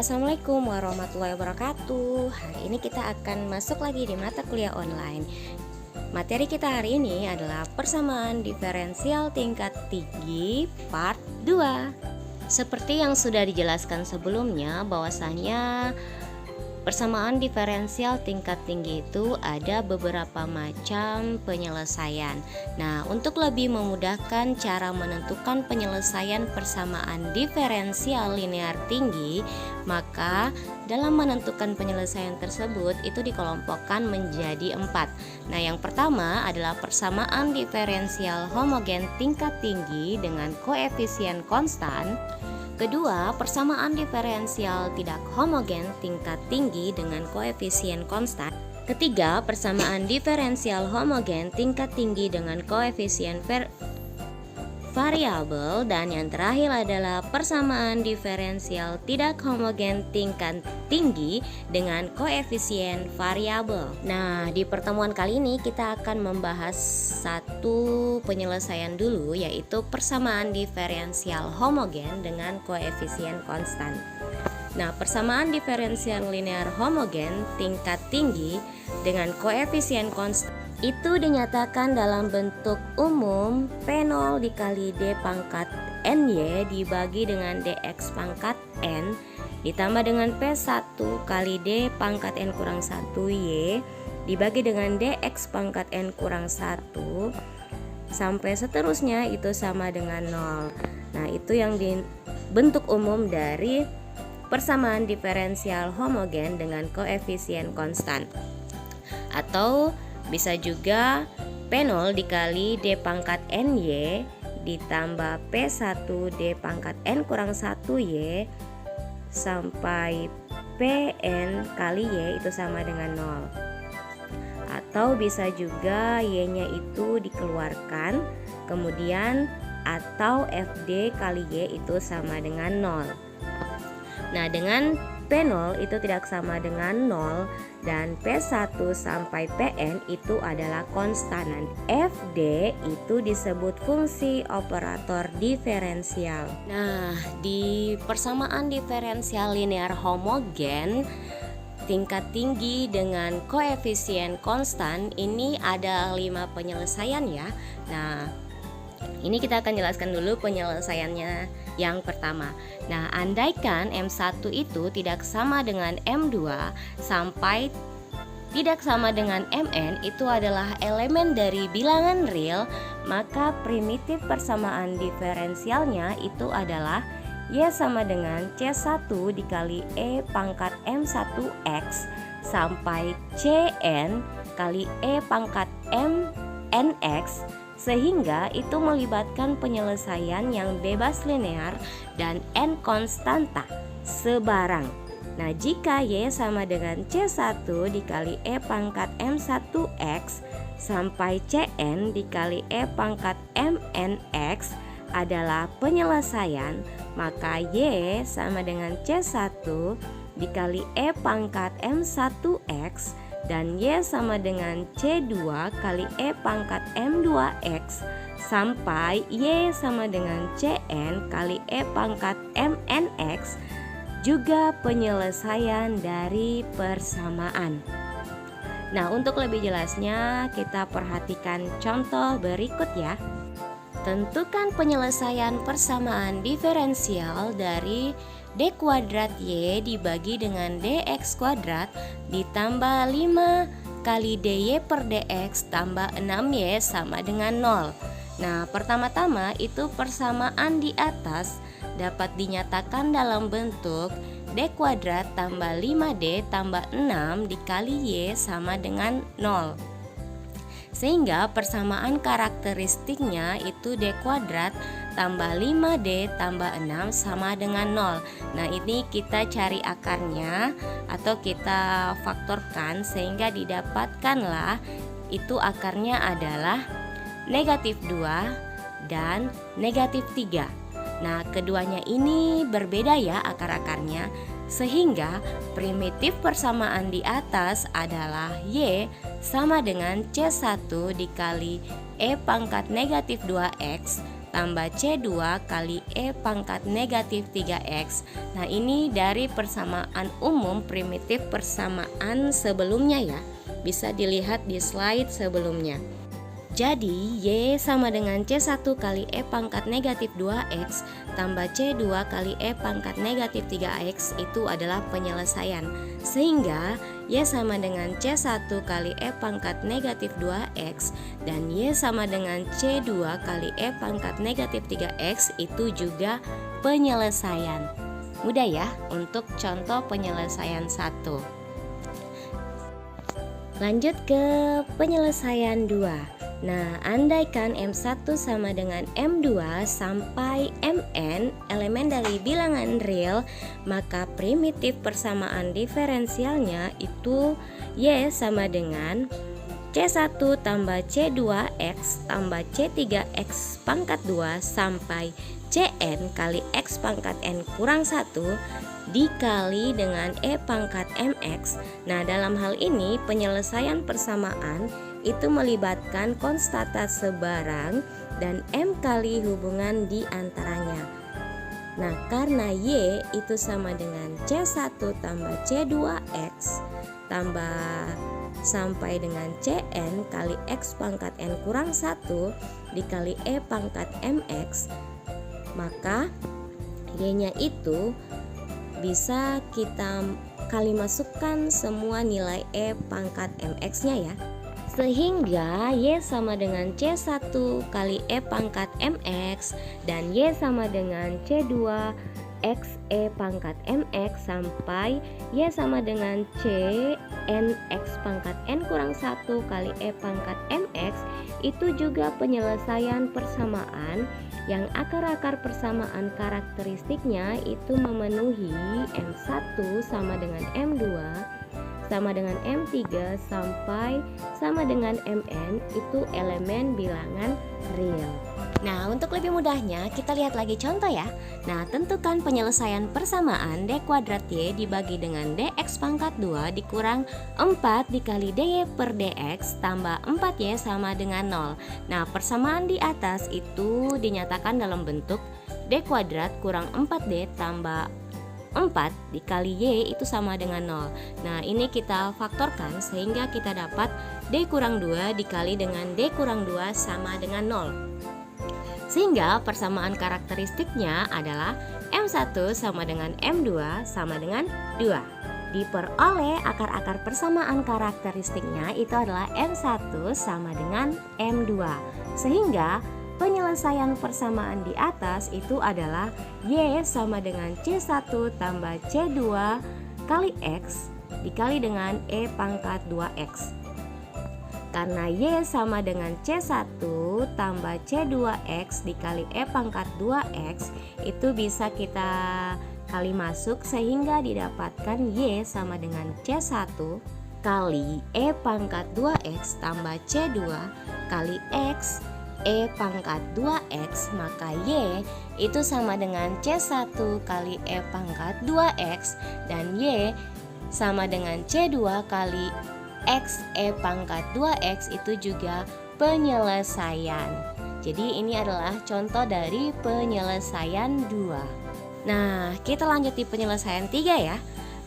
Assalamualaikum warahmatullahi wabarakatuh. Hari ini kita akan masuk lagi di mata kuliah online. Materi kita hari ini adalah persamaan diferensial tingkat tinggi part 2. Seperti yang sudah dijelaskan sebelumnya, bahwasanya persamaan diferensial tingkat tinggi itu ada beberapa macam penyelesaian. Nah, untuk lebih memudahkan cara menentukan penyelesaian persamaan diferensial linear tinggi, maka dalam menentukan penyelesaian tersebut itu dikelompokkan menjadi 4. Nah, yang pertama adalah persamaan diferensial homogen tingkat tinggi dengan koefisien konstan. Kedua, persamaan diferensial tidak homogen tingkat tinggi dengan koefisien konstan. Ketiga, persamaan diferensial homogen tingkat tinggi dengan koefisien variabel. Dan yang terakhir adalah persamaan diferensial tidak homogen tingkat tinggi dengan koefisien variabel. Nah, di pertemuan kali ini kita akan membahas satu penyelesaian dulu, yaitu persamaan diferensial homogen dengan koefisien konstan. Nah, persamaan diferensial linear homogen tingkat tinggi dengan koefisien konstan itu dinyatakan dalam bentuk umum P0 dikali D pangkat NY dibagi dengan DX pangkat N ditambah dengan P1 kali D pangkat N kurang 1 Y dibagi dengan DX pangkat N kurang 1 sampai seterusnya itu sama dengan 0. Nah, itu yang bentuk umum dari persamaan diferensial homogen dengan koefisien konstan. Atau bisa juga P0 dikali D pangkat NY ditambah P1 D pangkat N kurang 1 Y sampai Pn kali Y itu sama dengan 0. Atau bisa juga Y-nya itu dikeluarkan, kemudian atau Fd kali Y itu sama dengan 0. Nah, dengan P0 itu tidak sama dengan 0 dan P1 sampai Pn itu adalah konstan. Fd itu disebut fungsi operator diferensial. Nah, di persamaan diferensial linear homogen tingkat tinggi dengan koefisien konstan ini ada 5 penyelesaian ya. Nah, ini kita akan jelaskan dulu penyelesaiannya yang pertama. Nah, andaikan M1 itu tidak sama dengan M2 sampai tidak sama dengan Mn itu adalah elemen dari bilangan real, maka primitif persamaan diferensialnya itu adalah Y sama dengan C1 dikali E pangkat M1X sampai Cn kali E pangkat Mnx, sehingga itu melibatkan penyelesaian yang bebas linear dan n konstanta sebarang. Nah, jika Y sama dengan C1 dikali E pangkat M1X sampai Cn dikali E pangkat Mnx adalah penyelesaian, maka Y sama dengan C1 dikali E pangkat M1X dan Y sama dengan C2 kali E pangkat M2X sampai Y sama dengan Cn kali E pangkat Mnx juga penyelesaian dari persamaan. Nah, untuk lebih jelasnya kita perhatikan contoh berikut ya. Tentukan penyelesaian persamaan diferensial dari D kuadrat Y dibagi dengan DX kuadrat ditambah 5 kali DY per DX tambah 6Y sama dengan 0. Nah, pertama-tama itu persamaan di atas dapat dinyatakan dalam bentuk D kuadrat tambah 5D tambah 6 dikali Y sama dengan 0. Sehingga persamaan karakteristiknya itu D kuadrat tambah 5D tambah 6 sama dengan 0. Nah, ini kita cari akarnya atau kita faktorkan sehingga didapatkanlah itu akarnya adalah negatif 2 dan negatif 3. Nah, keduanya ini berbeda ya akar-akarnya, sehingga primitif persamaan di atas adalah Y sama dengan C1 dikali E pangkat negatif 2X tambah C2 kali E pangkat negatif 3X. Nah, ini dari persamaan umum primitif persamaan sebelumnya ya. Bisa dilihat di slide sebelumnya. Jadi Y sama dengan C1 kali E pangkat negatif 2X tambah C2 kali E pangkat negatif 3X itu adalah penyelesaian. Sehingga Y sama dengan C1 kali E pangkat negatif 2X dan Y sama dengan C2 kali E pangkat negatif 3X itu juga penyelesaian. Mudah ya untuk contoh penyelesaian 1. Lanjut ke penyelesaian 2. Nah, andaikan M1 sama dengan M2 sampai Mn elemen dari bilangan real, maka primitif persamaan diferensialnya itu Y sama dengan C1 tambah C2X tambah C3X pangkat 2 sampai Cn kali X pangkat N kurang 1 dikali dengan E pangkat Mx. Nah, dalam hal ini penyelesaian persamaan itu melibatkan konstanta sebarang dan M kali hubungan di antaranya. Nah, karena Y itu sama dengan C1 tambah C2X tambah sampai dengan Cn kali X pangkat N kurang 1 dikali E pangkat Mx, maka Y-nya itu bisa kita kali masukkan semua nilai E pangkat Mx-nya ya. Sehingga Y sama dengan C1 kali E pangkat Mx dan Y sama dengan C2 X E pangkat Mx sampai Y sama dengan Cn X pangkat N kurang 1 kali E pangkat Mx itu juga penyelesaian persamaan yang akar-akar persamaan karakteristiknya itu memenuhi M1 sama dengan M2 sama dengan M3 sampai sama dengan Mn itu elemen bilangan real. Nah, untuk lebih mudahnya kita lihat lagi contoh ya. Nah, tentukan penyelesaian persamaan D kuadrat Y dibagi dengan Dx pangkat 2 dikurang 4 dikali Dy per Dx tambah 4Y sama dengan 0. Nah, persamaan di atas itu dinyatakan dalam bentuk D kuadrat kurang 4D tambah 4 dikali Y itu sama dengan 0. Nah, ini kita faktorkan sehingga kita dapat D kurang 2 dikali dengan D kurang 2 sama dengan 0. Sehingga persamaan karakteristiknya adalah M1 sama dengan M2 sama dengan 2. Diperoleh akar-akar persamaan karakteristiknya itu adalah M1 sama dengan M2. Sehingga penyelesaian persamaan di atas itu adalah Y sama dengan C1 tambah C2 kali X dikali dengan E pangkat 2X. Karena Y sama dengan C1 tambah C2X dikali E pangkat 2X itu bisa kita kali masuk sehingga didapatkan Y sama dengan C1 kali E pangkat 2X tambah C2 kali X E pangkat 2X, maka Y itu sama dengan C1 kali E pangkat 2X dan Y sama dengan C2 kali X E pangkat 2X itu juga penyelesaian. Jadi ini adalah contoh dari penyelesaian 2. Nah, kita lanjut di penyelesaian 3 ya.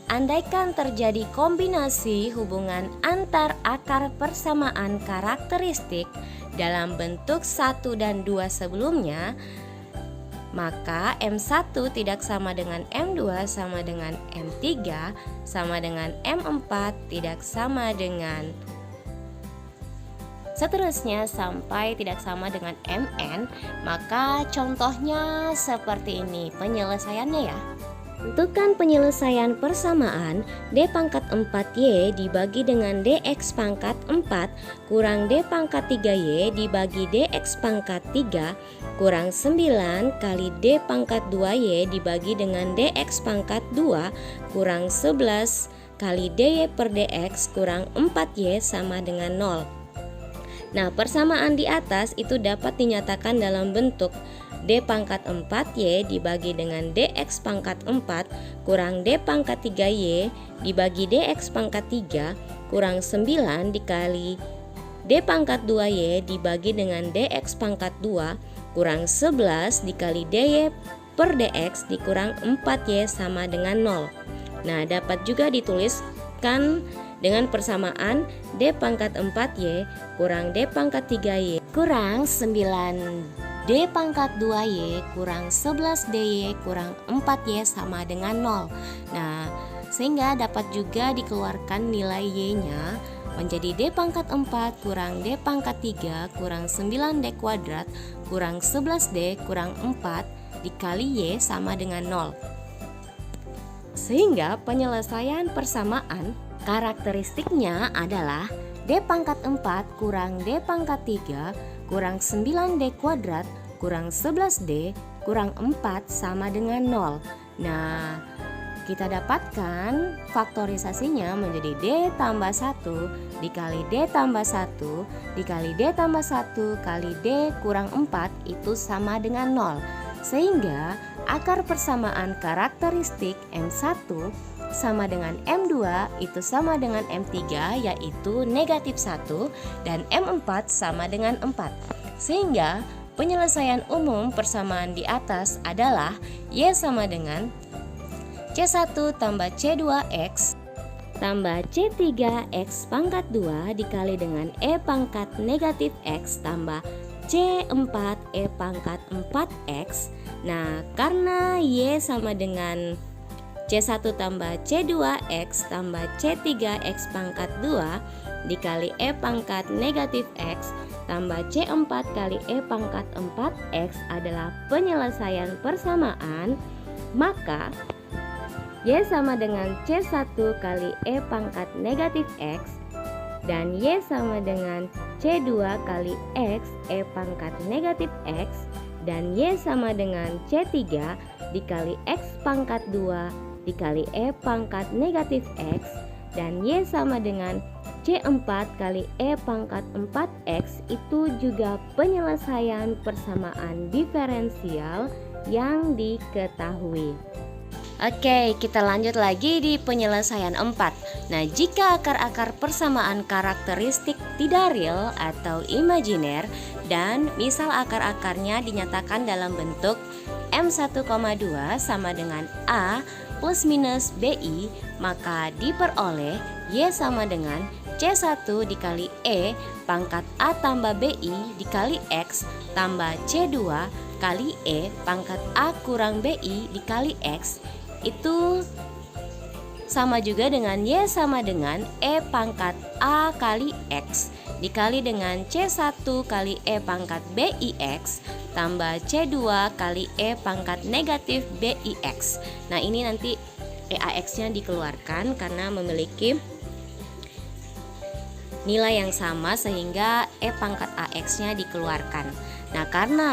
Andaikan terjadi kombinasi hubungan antar akar persamaan karakteristik dalam bentuk 1 dan 2 sebelumnya, maka M1 tidak sama dengan M2 sama dengan M3 sama dengan M4 tidak sama dengan seterusnya sampai tidak sama dengan Mn. Maka contohnya seperti ini penyelesaiannya ya. Tentukan penyelesaian persamaan D pangkat 4Y dibagi dengan Dx pangkat 4 kurang D pangkat 3Y dibagi Dx pangkat 3 kurang 9 kali D pangkat 2Y dibagi dengan Dx pangkat 2 kurang 11 kali Dy per Dx kurang 4Y sama dengan 0. Nah, persamaan di atas itu dapat dinyatakan dalam bentuk D pangkat 4Y dibagi dengan Dx pangkat 4 kurang D pangkat 3Y dibagi Dx pangkat 3 kurang 9 dikali D pangkat 2Y dibagi dengan Dx pangkat 2 kurang 11 dikali dy per dx dikurang 4y sama dengan 0. Nah, dapat juga dituliskan dengan persamaan d pangkat 4y kurang d pangkat 3y kurang 9 d pangkat 2y kurang 11 dy kurang 4y sama dengan 0. Nah, sehingga dapat juga dikeluarkan nilai y-nya menjadi d pangkat 4 kurang d pangkat 3 kurang 9d kuadrat kurang 11d kurang 4 dikali y sama dengan 0. Sehingga penyelesaian persamaan karakteristiknya adalah d pangkat 4 kurang d pangkat 3 kurang 9d kuadrat kurang 11d kurang 4 sama dengan 0. Nah, kita dapatkan faktorisasinya menjadi d tambah 1 dikali d tambah 1 dikali d tambah 1 kali d kurang 4 itu sama dengan 0. Sehingga akar persamaan karakteristik M1 sama dengan M2 itu sama dengan M3 yaitu negatif 1 dan M4 sama dengan 4. Sehingga penyelesaian umum persamaan di atas adalah Y sama dengan C1 tambah C2X tambah C3X pangkat 2 dikali dengan E pangkat negatif X tambah C4 E pangkat 4X. Nah, karena Y sama dengan C1 tambah C2X tambah C3X pangkat 2 dikali E pangkat negatif X tambah C4 kali E pangkat 4X adalah penyelesaian persamaan, maka Y sama dengan C1 kali E pangkat negatif X dan Y sama dengan C2 kali X E pangkat negatif X dan Y sama dengan C3 dikali X pangkat 2 dikali E pangkat negatif X dan Y sama dengan C4 kali E pangkat 4X itu juga penyelesaian persamaan diferensial yang diketahui. Oke, kita lanjut lagi di penyelesaian 4. Nah, jika akar-akar persamaan karakteristik tidak real atau imajiner dan misal akar-akarnya dinyatakan dalam bentuk M1,2 sama dengan A plus minus BI, maka diperoleh Y sama dengan C1 dikali E pangkat A tambah BI dikali X tambah C2 kali E pangkat A kurang BI dikali X itu sama juga dengan Y sama dengan E pangkat A kali X dikali dengan C1 kali E pangkat BIX tambah C2 kali E pangkat negatif BIX. Nah, ini nanti EAX-nya dikeluarkan karena memiliki nilai yang sama sehingga E pangkat AX-nya dikeluarkan. Nah, karena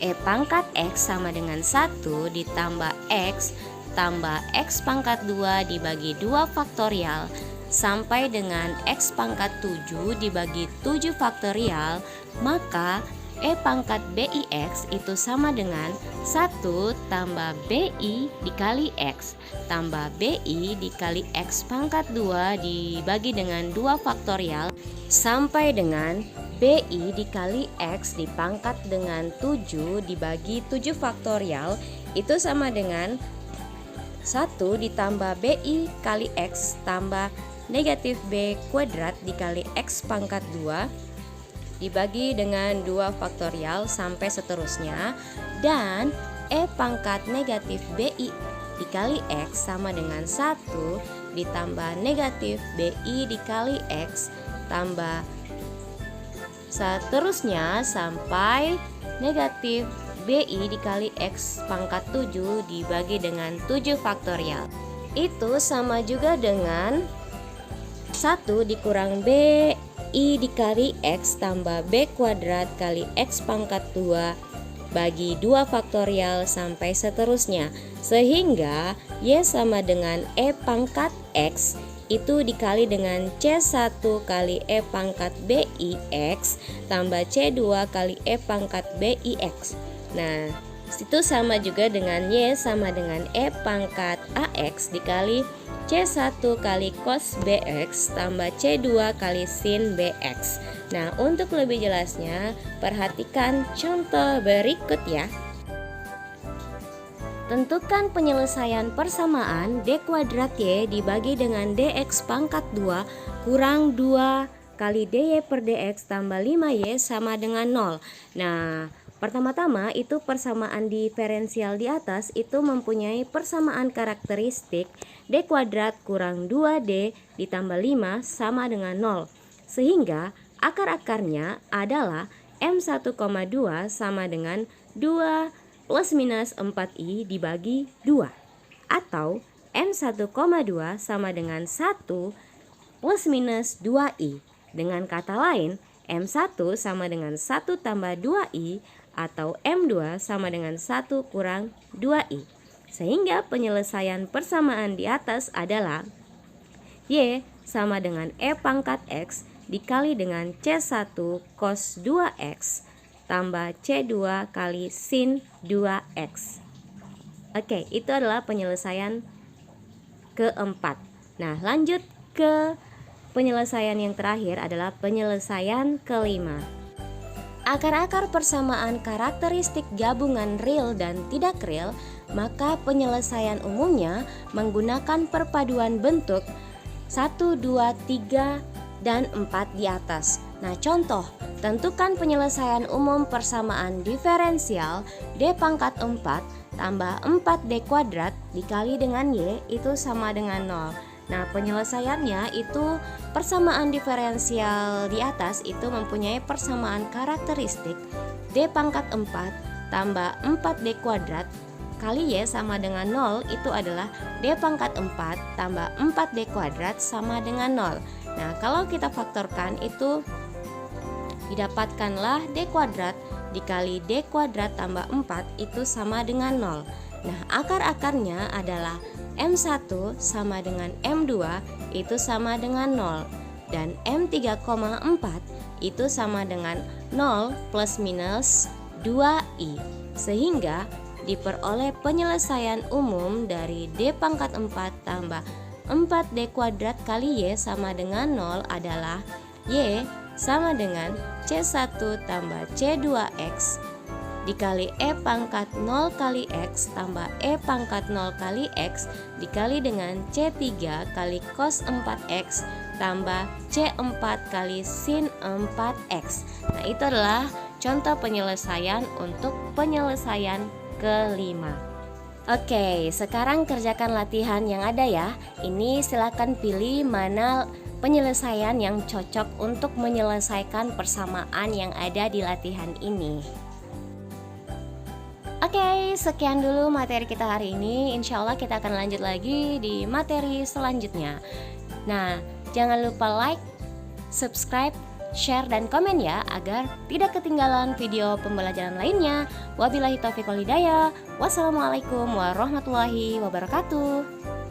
E pangkat X sama dengan 1 ditambah X tambah X pangkat 2 dibagi 2 faktorial sampai dengan X pangkat 7 dibagi 7 faktorial, maka E pangkat BIX itu sama dengan 1 tambah BI dikali X tambah BI dikali X pangkat 2 dibagi dengan 2 faktorial sampai dengan BI dikali X dipangkat dengan 7 dibagi 7 faktorial itu sama dengan 1 ditambah BI kali X tambah negatif B kuadrat dikali X pangkat 2 dibagi dengan 2 faktorial sampai seterusnya, dan E pangkat negatif BI dikali X sama dengan 1 ditambah negatif BI dikali X tambah seterusnya sampai negatif BI dikali X pangkat 7 dibagi dengan 7 faktorial. Itu sama juga dengan 1 dikurang BI dikali X tambah B kuadrat kali X pangkat 2 bagi 2 faktorial sampai seterusnya. Sehingga Y sama dengan E pangkat X itu dikali dengan C1 kali E pangkat BIX tambah C2 kali E pangkat BIX. Nah, Itu sama juga dengan Y sama dengan E pangkat AX dikali C1 kali cos BX tambah C2 kali sin BX. Nah, untuk lebih jelasnya, perhatikan contoh berikut ya. Tentukan penyelesaian persamaan D kuadrat Y dibagi dengan DX pangkat 2 kurang 2 kali DY per DX tambah 5Y sama dengan 0. Nah, pertama-tama itu persamaan diferensial di atas itu mempunyai persamaan karakteristik D kuadrat kurang 2D ditambah 5 sama dengan 0. Sehingga akar-akarnya adalah M1,2 sama dengan 2 plus minus 4I dibagi 2. Atau M1,2 sama dengan 1 plus minus 2I. Dengan kata lain, M1 sama dengan 1 tambah 2I atau M2 sama dengan 1 kurang 2I. Sehingga penyelesaian persamaan di atas adalah Y sama dengan E pangkat X dikali dengan C1 cos 2X tambah C2 kali sin 2X. Oke, itu adalah penyelesaian keempat. Nah, lanjut ke penyelesaian yang terakhir adalah penyelesaian kelima. Akar-akar persamaan karakteristik gabungan real dan tidak real, maka penyelesaian umumnya menggunakan perpaduan bentuk 1, 2, 3, dan 4 di atas. Nah, contoh, tentukan penyelesaian umum persamaan diferensial D pangkat 4 tambah 4D kuadrat dikali dengan Y itu sama dengan 0. Nah, penyelesaiannya itu persamaan diferensial di atas itu mempunyai persamaan karakteristik D pangkat 4 tambah 4D kuadrat kali Y sama dengan 0 itu adalah D pangkat 4 tambah 4D kuadrat sama dengan 0. Nah, kalau kita faktorkan itu didapatkanlah D kuadrat dikali D kuadrat tambah 4 itu sama dengan 0. Nah, akar-akarnya adalah M1 sama dengan M2 itu sama dengan 0 dan M3,4 itu sama dengan 0 plus minus 2I. Sehingga diperoleh penyelesaian umum dari D pangkat 4 tambah 4D kuadrat kali Y sama dengan 0 adalah Y sama dengan C1 tambah C2X dikali E pangkat 0 kali X tambah E pangkat 0 kali X dikali dengan C3 kali cos 4X tambah C4 kali sin 4X. Nah, itu adalah contoh penyelesaian untuk penyelesaian kelima. Oke, sekarang kerjakan latihan yang ada ya. Ini silakan pilih mana penyelesaian yang cocok untuk menyelesaikan persamaan yang ada di latihan ini. Oke, sekian dulu materi kita hari ini. Insya Allah kita akan lanjut lagi di materi selanjutnya. Nah, jangan lupa like, subscribe, share, dan komen ya, agar tidak ketinggalan video pembelajaran lainnya. Wabillahi taufiq wal hidayah. Wassalamualaikum warahmatullahi wabarakatuh.